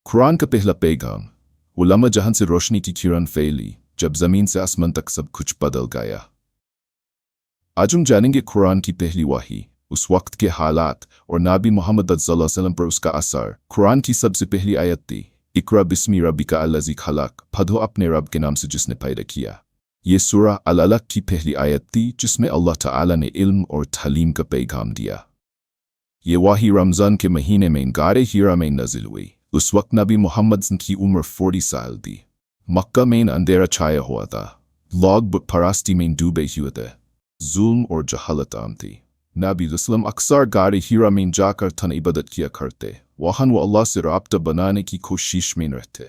قرآن کا پہلا پیغام، وہ لمحہ جہاں سے روشنی کی کرن پھیلی جب زمین سے آسمان تک سب کچھ بدل گیا۔ آج ہم جانیں گے قرآن کی پہلی وحی، اس وقت کے حالات اور نبی محمد صلی اللہ علیہ وسلم پر اس کا اثر۔ قرآن کی سب سے پہلی آیت تھی، اقرا بسم ربک الذی خلق، پڑھو اپنے رب کے نام سے جس نے پیدا کیا۔ یہ سورہ العلق کی پہلی آیت تھی جس میں اللہ تعالیٰ نے علم اور تعلیم کا پیغام دیا۔ یہ وحی رمضان کے مہینے میں غار ہیرا میں نازل ہوئی۔ اس وقت نبی محمد کی عمر 40 سال تھی۔ مکہ میں اندھیرا چھایا ہوا تھا، لوگ بت پرستی میں ڈوبے ہوئے تھے، ظلم اور جہالت عام تھی۔ نبی وسلم اکثر غار ہیرا میں جا کر تن عبادت کیا کرتے، وہاں وہ اللہ سے رابطہ بنانے کی کوشش میں رہتے۔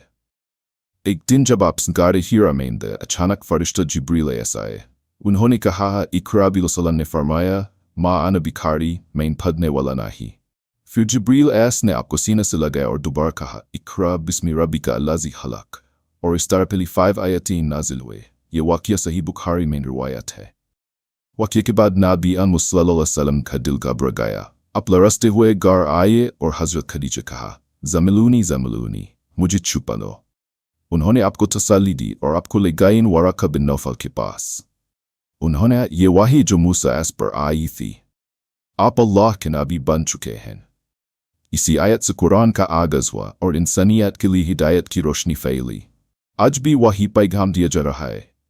ایک دن جب آپ غار ہیرا میں تھے، اچانک فرشتہ جبریل ایسا آئے۔ انہوں نے کہا، اقرا بھی وسلم نے فرمایا، ماں انا بکھاری، میں پڑھنے والا نہیں۔ پھر جبریل ایس نے آپ کو سینے سے لگایا اور دوبارہ کہا، اقرا بسم ربک الذی خلق، اور اس طرح پہلی 5 آیتیں نازل ہوئے۔ یہ واقعہ صحیح بخاری میں روایت ہے۔ واقعے کے بعد نبی صلی اللہ علیہ وسلم کا دل گھبرا گیا۔ آپ لرزتے ہوئے گھر آئے اور حضرت خدیجہ کہا، زملونی زملونی، مجھے چھپا لو۔ انہوں نے آپ کو تسلی دی اور آپ کو لے گئے ورقہ بن نوفل کے پاس۔ انہوں نے یہ وحی جو موسیٰ پر آئی تھی، آپ اللہ کے نبی بن چکے ہیں۔ اسی آیت سے قرآن کا آغاز ہوا اور انسانیت کے لیے ہدایت کی روشنی پھیلی۔ آج بھی وہی پیغام دیا جا رہا ہے،